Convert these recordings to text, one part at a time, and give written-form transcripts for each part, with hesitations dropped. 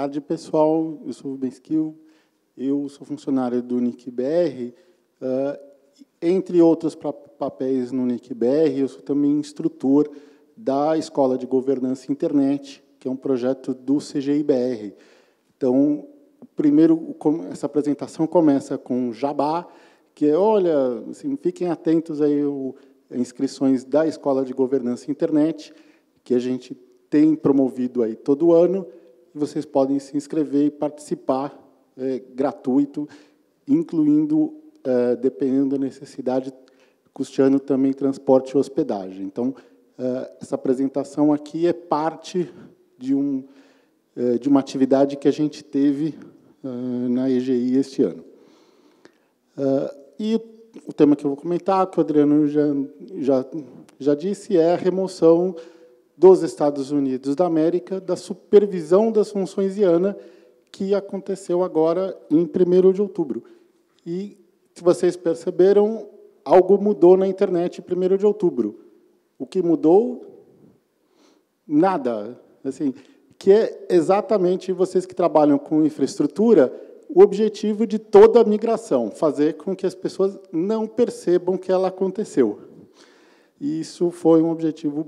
tarde, pessoal. Eu sou o Rubens Kiel, eu sou funcionário do NIC-BR. Entre outros papéis no NIC-BR, eu sou também instrutor da Escola de Governança Internet, que é um projeto do CGI-BR. Então, primeiro, essa apresentação começa com um jabá, que é, olha, assim, fiquem atentos aí às inscrições da Escola de Governança Internet, que a gente tem promovido aí todo ano, e vocês podem se inscrever e participar, gratuito, incluindo, dependendo da necessidade, custeando também transporte e hospedagem. Então, essa apresentação aqui é parte de uma atividade que a gente teve na EGI este ano. E o tema que eu vou comentar, que o Adriano já disse, é a remoção dos Estados Unidos da América da supervisão das funções IANA, que aconteceu agora em 1º de outubro. E, se vocês perceberam, algo mudou na internet em 1º de outubro. O que mudou? Nada. Assim, que é exatamente vocês que trabalham com infraestrutura, o objetivo de toda a migração, fazer com que as pessoas não percebam que ela aconteceu. E isso foi um objetivo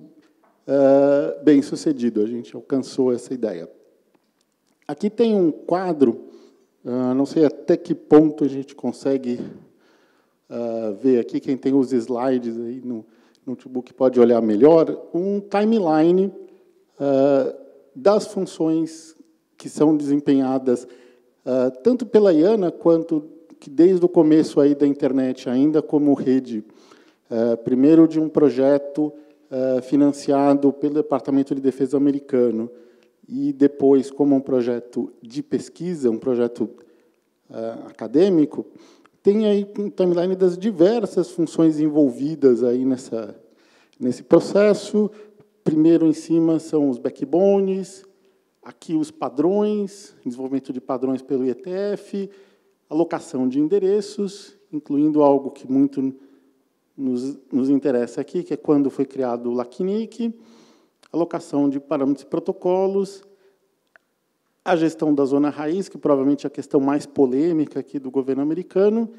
bem sucedido, a gente alcançou essa ideia. Aqui tem um quadro, não sei até que ponto a gente consegue ver aqui, quem tem os slides aí no notebook pode olhar melhor, um timeline das funções que são desempenhadas tanto pela IANA, quanto que desde o começo aí da internet, ainda como rede, primeiro de um projeto financiado pelo Departamento de Defesa americano, e depois como um projeto de pesquisa, um projeto acadêmico, tem aí um timeline das diversas funções envolvidas aí nesse processo. Primeiro, em cima, são os backbones, aqui os padrões, desenvolvimento de padrões pelo IETF, alocação de endereços, incluindo algo que muito nos interessa aqui, que é quando foi criado o LACNIC, alocação de parâmetros e protocolos, a gestão da zona raiz, que provavelmente é a questão mais polêmica aqui do governo americano,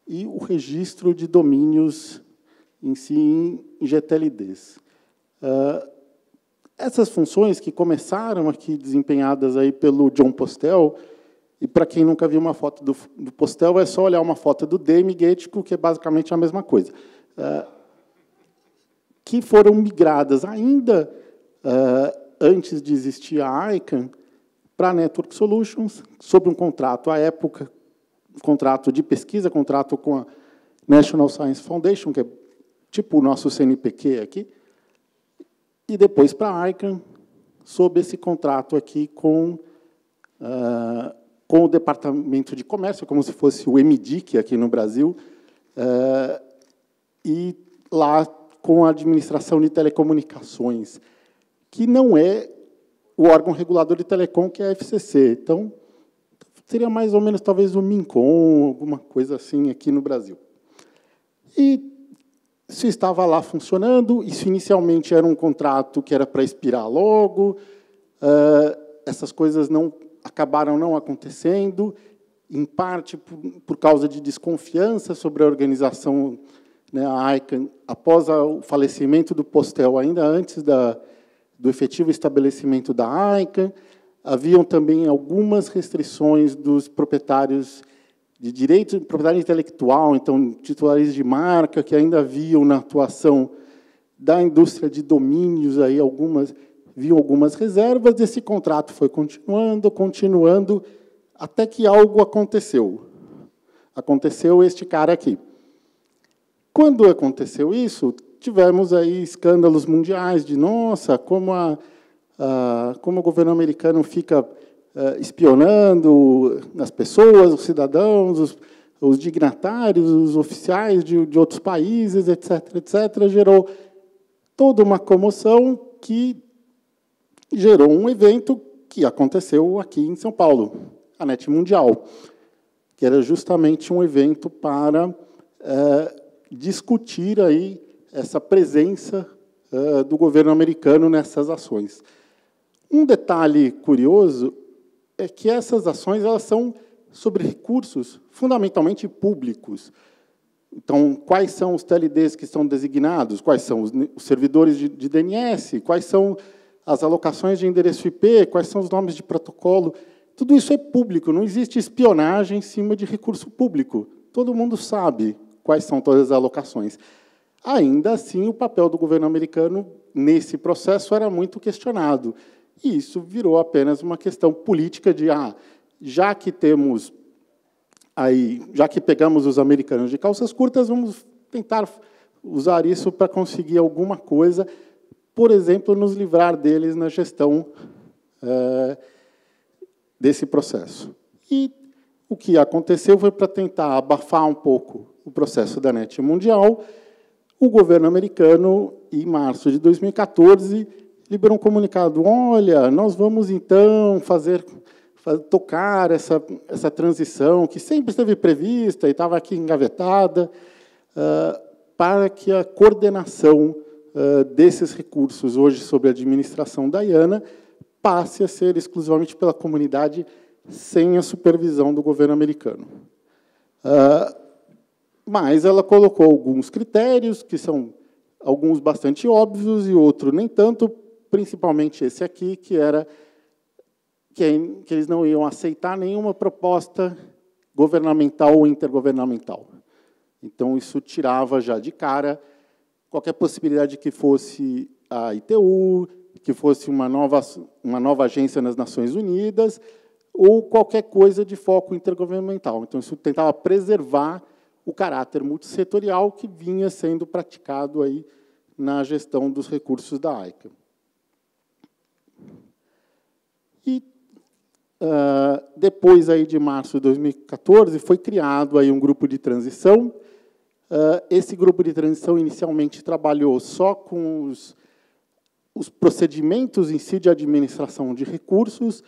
e o registro de domínios em si em GTLDs. Essas funções que começaram aqui desempenhadas aí pelo John Postel, e para quem nunca viu uma foto do Postel, é só olhar uma foto do Demi Gettico, que é basicamente a mesma coisa, que foram migradas ainda antes de existir a ICANN para a Network Solutions, sob um contrato, à época, um contrato de pesquisa, contrato com a National Science Foundation, que é tipo o nosso CNPq aqui, e depois para a ICANN, sob esse contrato aqui com o Departamento de Comércio, como se fosse o MDIC aqui no Brasil, e lá com a Administração de Telecomunicações, que não é o órgão regulador de telecom, que é a FCC. Então, seria mais ou menos, talvez, o MINCOM, alguma coisa assim, aqui no Brasil. E isso estava lá funcionando. Isso, inicialmente, era um contrato que era para expirar logo. Essas coisas acabaram não acontecendo, em parte por causa de desconfiança sobre a organização, né, a ICANN, após o falecimento do Postel, ainda antes do efetivo estabelecimento da ICANN. Haviam também algumas restrições dos proprietários de direito de propriedade intelectual, então, titulares de marca, que ainda haviam na atuação da indústria de domínios, aí viam algumas reservas. Esse contrato foi continuando, até que algo aconteceu. Aconteceu este cara aqui. Quando aconteceu isso, tivemos aí escândalos mundiais de, nossa, como o governo americano fica espionando as pessoas, os cidadãos, os dignatários, os oficiais de outros países, etc., etc., gerou toda uma comoção que gerou um evento que aconteceu aqui em São Paulo, a NET Mundial, que era justamente um evento para discutir aí essa presença do governo americano nessas ações. Um detalhe curioso é que essas ações elas são sobre recursos fundamentalmente públicos. Então, quais são os TLDs que estão designados? Quais são os servidores de DNS? Quais são as alocações de endereço IP? Quais são os nomes de protocolo? Tudo isso é público, não existe espionagem em cima de recurso público. Todo mundo sabe quais são todas as alocações. Ainda assim, o papel do governo americano nesse processo era muito questionado. E isso virou apenas uma questão política de, já que temos aí, já que pegamos os americanos de calças curtas, vamos tentar usar isso para conseguir alguma coisa, por exemplo, nos livrar deles na gestão desse processo. E o que aconteceu foi, para tentar abafar um pouco o processo da NET mundial, o governo americano, em março de 2014, liberou um comunicado: olha, nós vamos, então, tocar essa transição que sempre esteve prevista e estava aqui engavetada, para que a coordenação desses recursos, hoje sob a administração da IANA, passe a ser exclusivamente pela comunidade, sem a supervisão do governo americano. Mas ela colocou alguns critérios, que são alguns bastante óbvios e outros nem tanto, principalmente esse aqui, que era que eles não iam aceitar nenhuma proposta governamental ou intergovernamental. Então, isso tirava já de cara qualquer possibilidade de que fosse a ITU, que fosse uma nova agência nas Nações Unidas, ou qualquer coisa de foco intergovernamental. Então, isso tentava preservar o caráter multissetorial que vinha sendo praticado aí na gestão dos recursos da ICANN. E, depois aí de março de 2014, foi criado aí um grupo de transição. Esse grupo de transição inicialmente trabalhou só com os procedimentos em si de administração de recursos,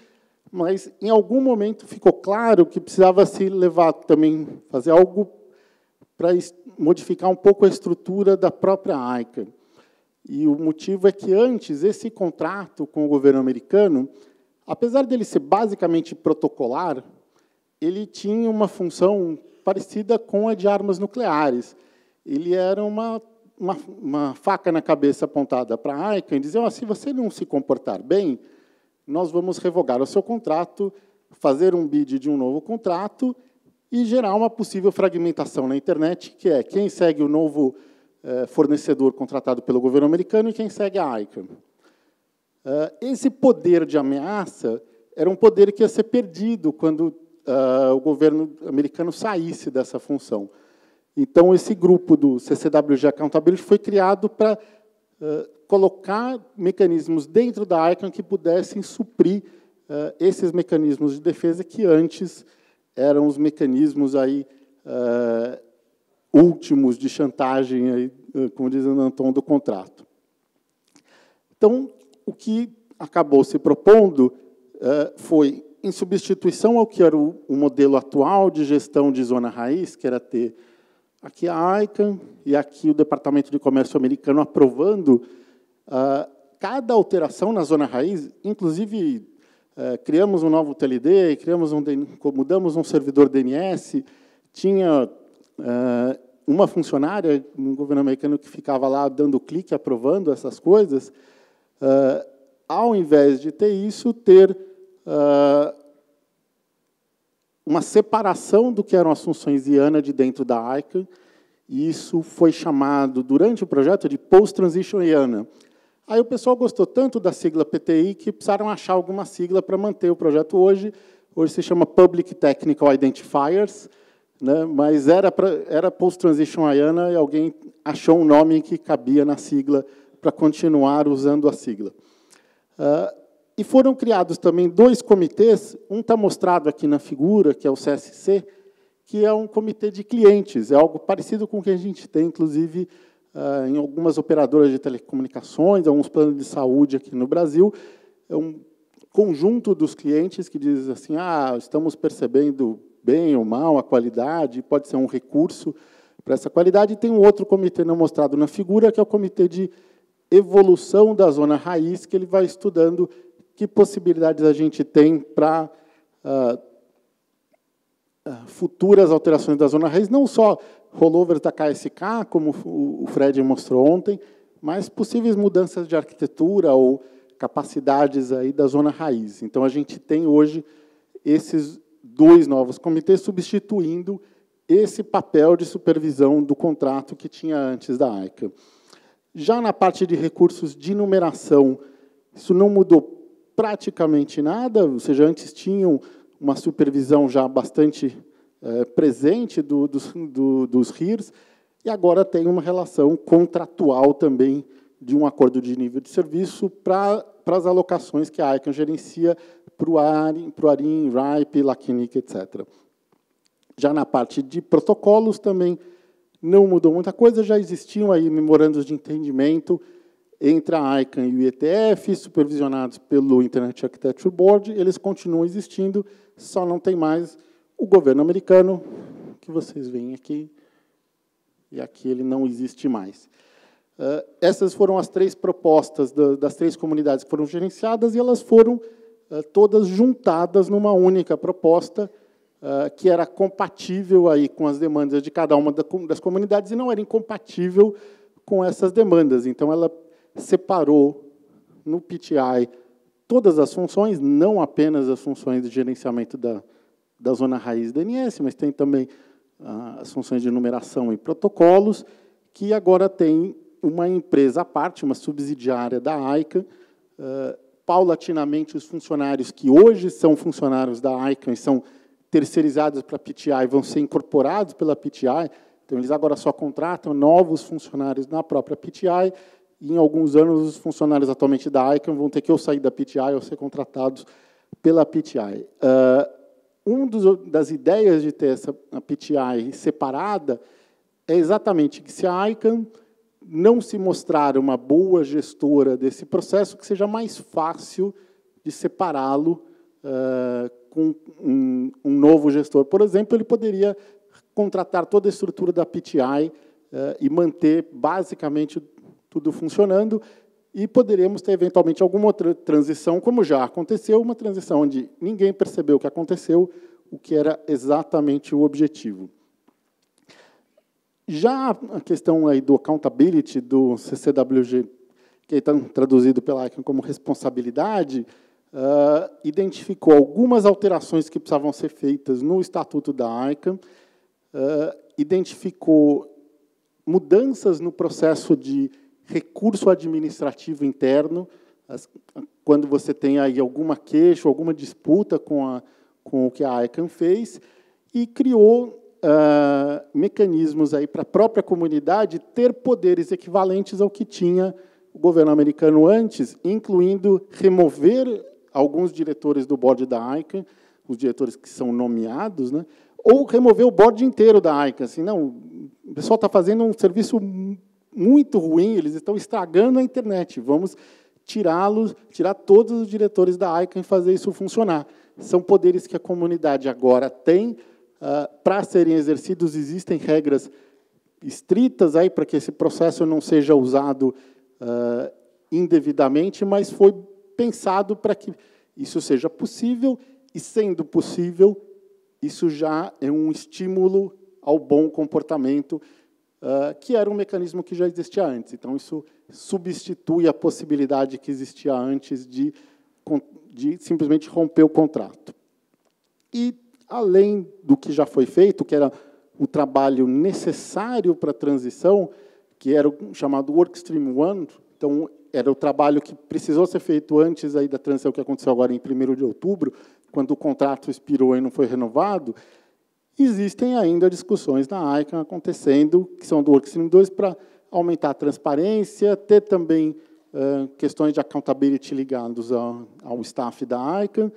mas em algum momento ficou claro que precisava se levar também, fazer algo para modificar um pouco a estrutura da própria ICANN. E o motivo é que, antes, esse contrato com o governo americano, apesar dele ser basicamente protocolar, ele tinha uma função parecida com a de armas nucleares. Ele era uma faca na cabeça apontada para a ICANN e dizer: se você não se comportar bem, nós vamos revogar o seu contrato, fazer um bid de um novo contrato e gerar uma possível fragmentação na internet, que é quem segue o novo fornecedor contratado pelo governo americano e quem segue a ICANN. Esse poder de ameaça era um poder que ia ser perdido quando o governo americano saísse dessa função. Então, esse grupo do CCWG Accountability foi criado para colocar mecanismos dentro da ICANN que pudessem suprir esses mecanismos de defesa que antes eram os mecanismos aí, últimos de chantagem, aí, como diz o Anton, do contrato. Então, o que acabou se propondo foi, em substituição ao que era o modelo atual de gestão de zona raiz, que era ter aqui a ICANN e aqui o Departamento de Comércio americano aprovando cada alteração na zona raiz, inclusive criamos um novo TLD, mudamos um servidor DNS, tinha uma funcionária no governo americano que ficava lá dando clique, aprovando essas coisas. Ao invés de ter isso, ter uma separação do que eram as funções IANA de dentro da ICANN, e isso foi chamado, durante o projeto, de Post-Transition IANA. Aí o pessoal gostou tanto da sigla PTI que precisaram achar alguma sigla para manter o projeto hoje. Hoje se chama Public Technical Identifiers, né? Mas era Post-Transition IANA e alguém achou um nome que cabia na sigla para continuar usando a sigla. E foram criados também 2 comitês, um está mostrado aqui na figura, que é o CSC, que é um comitê de clientes, é algo parecido com o que a gente tem, inclusive, em algumas operadoras de telecomunicações, alguns planos de saúde aqui no Brasil. É um conjunto dos clientes que diz assim: estamos percebendo bem ou mal a qualidade, pode ser um recurso para essa qualidade. E tem um outro comitê não mostrado na figura, que é o comitê de evolução da zona raiz, que ele vai estudando que possibilidades a gente tem para futuras alterações da zona raiz, não só rollovers da KSK, como o Fred mostrou ontem, mas possíveis mudanças de arquitetura ou capacidades aí da zona raiz. Então, a gente tem hoje esses 2 novos comitês substituindo esse papel de supervisão do contrato que tinha antes da ICANN. Já na parte de recursos de numeração, isso não mudou praticamente nada, ou seja, antes tinham uma supervisão já bastante presente dos RIRs, e agora tem uma relação contratual também de um acordo de nível de serviço para as alocações que a ICANN gerencia para o ARIN, RIPE, LACNIC, etc. Já na parte de protocolos também não mudou muita coisa, já existiam aí memorandos de entendimento entre a ICANN e o IETF, supervisionados pelo Internet Architecture Board, eles continuam existindo, só não tem mais o governo americano, que vocês veem aqui, e aqui ele não existe mais. Essas foram as 3 propostas das 3 comunidades que foram gerenciadas, e elas foram todas juntadas numa única proposta, que era compatível aí com as demandas de cada uma das comunidades, e não era incompatível com essas demandas. Então, ela separou no PTI todas as funções, não apenas as funções de gerenciamento da zona raiz DNS, mas tem também as funções de numeração e protocolos, que agora tem uma empresa à parte, uma subsidiária da ICANN. Paulatinamente, os funcionários que hoje são funcionários da ICANN e são terceirizados para a PTI vão ser incorporados pela PTI, então eles agora só contratam novos funcionários na própria PTI, e em alguns anos os funcionários atualmente da ICANN vão ter que ou sair da PTI ou ser contratados pela PTI. Das ideias de ter a PTI separada é exatamente que, se a ICANN não se mostrar uma boa gestora desse processo, que seja mais fácil de separá-lo com um novo gestor. Por exemplo, ele poderia contratar toda a estrutura da PTI e manter, basicamente, tudo funcionando, e poderíamos ter, eventualmente, alguma outra transição, como já aconteceu, uma transição onde ninguém percebeu o que aconteceu, o que era exatamente o objetivo. Já a questão aí do accountability, do CCWG, que está traduzido pela ICANN como responsabilidade, identificou algumas alterações que precisavam ser feitas no estatuto da ICANN, identificou mudanças no processo de recurso administrativo interno, quando você tem aí alguma queixa, alguma disputa com o que a ICANN fez, e criou mecanismos aí para a própria comunidade ter poderes equivalentes ao que tinha o governo americano antes, incluindo remover alguns diretores do board da ICANN, os diretores que são nomeados, né, ou remover o board inteiro da ICANN. Assim, não, o pessoal está fazendo um serviço muito ruim, eles estão estragando a internet, vamos tirar todos os diretores da ICANN e fazer isso funcionar. São poderes que a comunidade agora tem. Para serem exercidos, existem regras estritas aí para que esse processo não seja usado indevidamente, mas foi pensado para que isso seja possível, e, sendo possível, isso já é um estímulo ao bom comportamento, que era um mecanismo que já existia antes. Então, isso substitui a possibilidade que existia antes de simplesmente romper o contrato. E, além do que já foi feito, que era o trabalho necessário para a transição, que era o chamado Workstream 1, então, era o trabalho que precisou ser feito antes aí da transição que aconteceu agora em 1º de outubro, quando o contrato expirou e não foi renovado. Existem ainda discussões na ICANN acontecendo, que são do Workstream 2, para aumentar a transparência, ter também questões de accountability ligados ao staff da ICANN,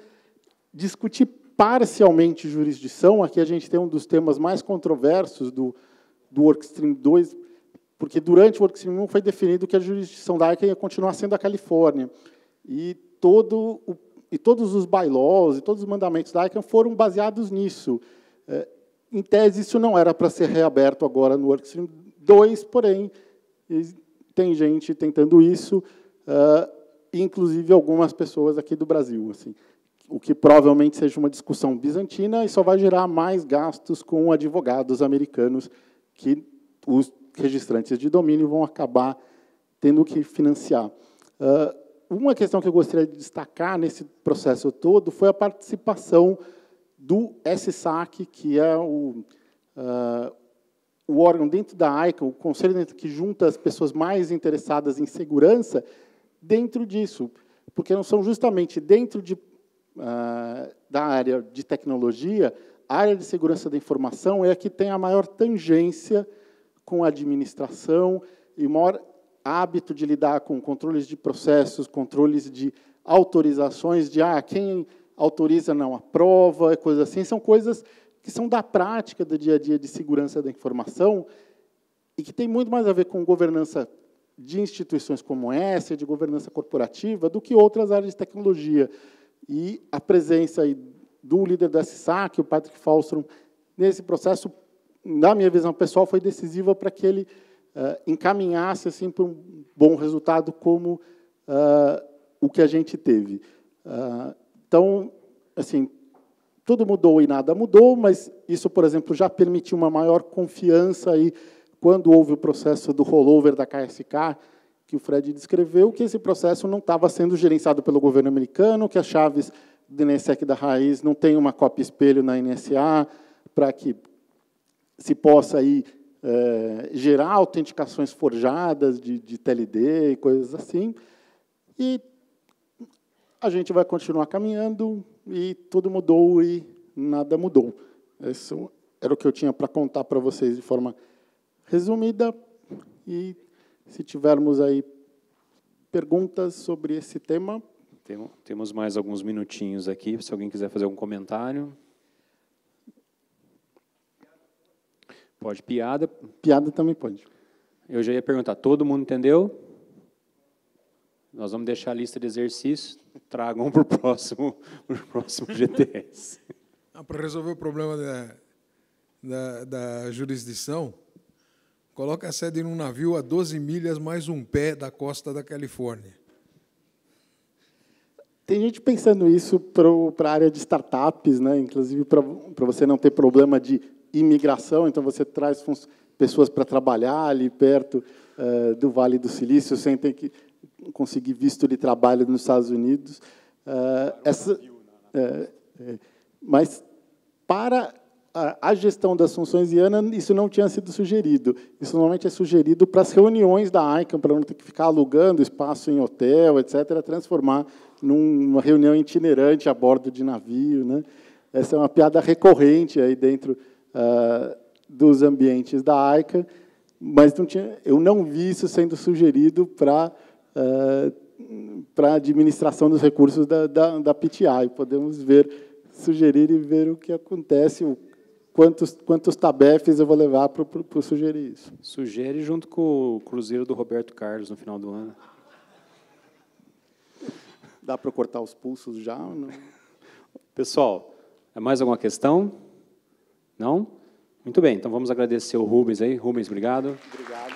discutir parcialmente jurisdição. Aqui a gente tem um dos temas mais controversos do Workstream 2, porque durante o Workstream 1 foi definido que a jurisdição da ICANN ia continuar sendo a Califórnia. E todos os bylaws e todos os mandamentos da ICANN foram baseados nisso. Em tese, isso não era para ser reaberto agora no Workstream 2, porém, tem gente tentando isso, inclusive algumas pessoas aqui do Brasil. Assim, o que provavelmente seja uma discussão bizantina e só vai gerar mais gastos com advogados americanos que os registrantes de domínio vão acabar tendo que financiar. Uma questão que eu gostaria de destacar nesse processo todo foi a participação do SSAC, que é o órgão dentro da ICANN, o conselho que junta as pessoas mais interessadas em segurança dentro disso, porque não são justamente dentro da área de tecnologia, a área de segurança da informação é a que tem a maior tangência com a administração e o maior hábito de lidar com controles de processos, controles de autorizações, de quem autoriza não aprova, coisas assim, são coisas que são da prática do dia a dia de segurança da informação e que tem muito mais a ver com governança de instituições como essa, de governança corporativa, do que outras áreas de tecnologia. E a presença aí do líder da SSAC, o Patrick Fallstrom, nesse processo, na minha visão pessoal, foi decisiva para que ele encaminhasse assim, para um bom resultado como o que a gente teve. Então, assim, tudo mudou e nada mudou, mas isso, por exemplo, já permitiu uma maior confiança aí quando houve o processo do rollover da KSK, que o Fred descreveu, que esse processo não estava sendo gerenciado pelo governo americano, que as chaves do NSEC da raiz não tem uma cópia espelho na NSA, para que se possa aí, gerar autenticações forjadas de TLD e coisas assim. E a gente vai continuar caminhando, e tudo mudou e nada mudou. Isso era o que eu tinha para contar para vocês de forma resumida. E, se tivermos aí perguntas sobre esse tema... Temos mais alguns minutinhos aqui, se alguém quiser fazer algum comentário. Pode piada. Piada também pode. Eu já ia perguntar, todo mundo entendeu? Nós vamos deixar a lista de exercícios, tragam para o próximo GTS. Para resolver o problema da jurisdição, coloca a sede num navio a 12 milhas mais um pé da costa da Califórnia. Tem gente pensando isso para a área de startups, né? Inclusive para você não ter problema de imigração, então você traz pessoas para trabalhar ali perto do Vale do Silício, sem ter que conseguir visto de trabalho nos Estados Unidos. Mas, para a gestão das funções IANA, isso não tinha sido sugerido. Isso normalmente é sugerido para as reuniões da ICANN, para não ter que ficar alugando espaço em hotel, etc., transformar numa reunião itinerante a bordo de navio, né? Essa é uma piada recorrente aí dentro dos ambientes da ICANN, mas eu não vi isso sendo sugerido para a administração dos recursos da PTI. Podemos sugerir e ver o que acontece, quantos tabefes eu vou levar para sugerir isso. Sugere junto com o cruzeiro do Roberto Carlos no final do ano. Dá para cortar os pulsos já? Ou não? Pessoal, mais alguma questão? Não? Muito bem, então vamos agradecer o Rubens aí. Rubens, obrigado. Obrigado.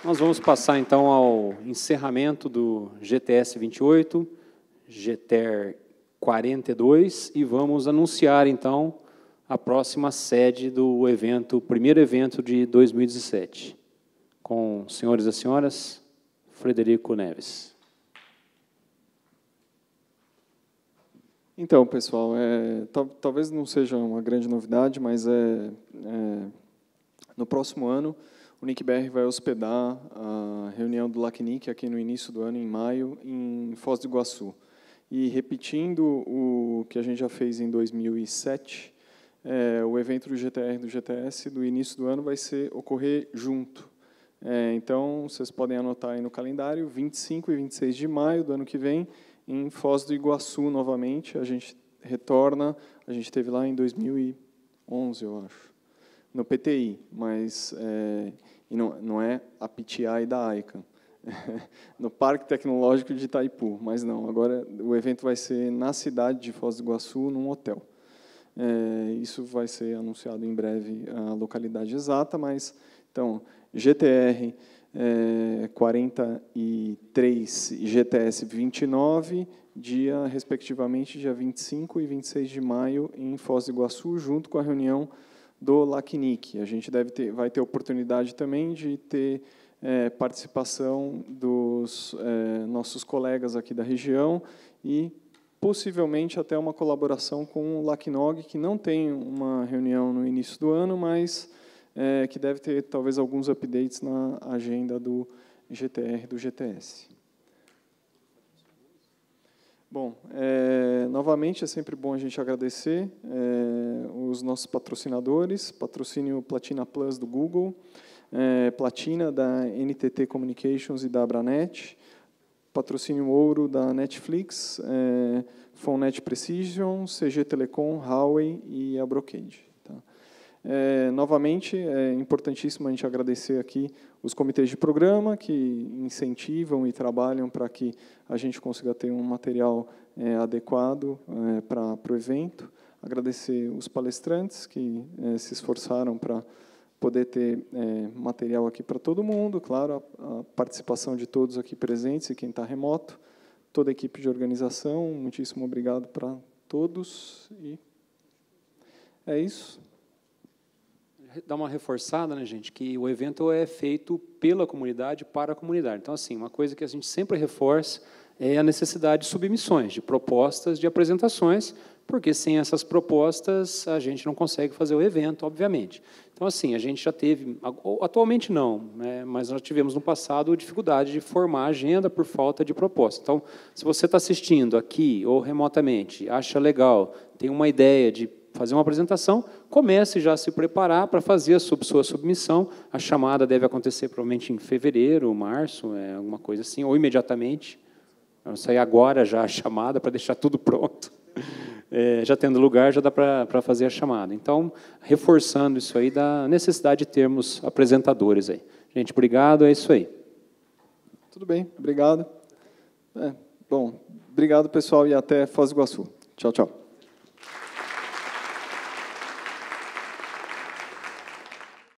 Nós vamos passar, então, ao encerramento do GTS 28, GTER 42, e vamos anunciar, então, a próxima sede do evento, o primeiro evento de 2017. Com os senhores e as senhoras, Frederico Neves. Então, pessoal, talvez não seja uma grande novidade, mas no próximo ano, o NIC-BR vai hospedar a reunião do LACNIC aqui no início do ano, em maio, em Foz do Iguaçu. E, repetindo o que a gente já fez em 2007, o evento do GTR e do GTS do início do ano vai ocorrer junto. Então, vocês podem anotar aí no calendário, 25 e 26 de maio do ano que vem, em Foz do Iguaçu, novamente. A gente retorna, a gente esteve lá em 2011, eu acho, no PTI, mas não é a PTI da ICANN, no Parque Tecnológico de Itaipu, mas não, agora o evento vai ser na cidade de Foz do Iguaçu, num hotel. Isso vai ser anunciado em breve, a localidade exata, mas, então, GTR, 43 e GTS 29, respectivamente, dia 25 e 26 de maio, em Foz do Iguaçu, junto com a reunião do LACNIC. A gente vai ter oportunidade também de ter participação dos nossos colegas aqui da região e, possivelmente, até uma colaboração com o LACNOG, que não tem uma reunião no início do ano, mas que deve ter, talvez, alguns updates na agenda do GTR e do GTS. Bom, novamente, é sempre bom a gente agradecer os nossos patrocinadores, patrocínio Platina Plus do Google, Platina da NTT Communications e da Abranet, patrocínio Ouro da Netflix, Fonnet Precision, CG Telecom, Huawei e a Brocade. Tá? Novamente, é importantíssimo a gente agradecer aqui os comitês de programa que incentivam e trabalham para que a gente consiga ter um material adequado para o evento. Agradecer os palestrantes que se esforçaram para poder ter material aqui para todo mundo, claro, a participação de todos aqui presentes e quem está remoto, toda a equipe de organização, muitíssimo obrigado para todos. E é isso. Dar uma reforçada, né, gente, que o evento é feito pela comunidade, para a comunidade. Então, assim, uma coisa que a gente sempre reforça é a necessidade de submissões, de propostas, de apresentações, porque sem essas propostas a gente não consegue fazer o evento, obviamente. Então, assim, a gente já teve, atualmente não, né, mas nós tivemos no passado dificuldade de formar a agenda por falta de proposta. Então, se você está assistindo aqui ou remotamente, acha legal, tem uma ideia de fazer uma apresentação, comece já a se preparar para fazer a sua submissão. A chamada deve acontecer provavelmente em fevereiro, março, alguma coisa assim, ou imediatamente. Vamos sair agora já a chamada para deixar tudo pronto. Já tendo lugar, já dá para fazer a chamada. Então, reforçando isso aí da necessidade de termos apresentadores aí. Gente, obrigado, é isso aí. Tudo bem, obrigado. Bom, obrigado, pessoal, e até Foz do Iguaçu. Tchau, tchau.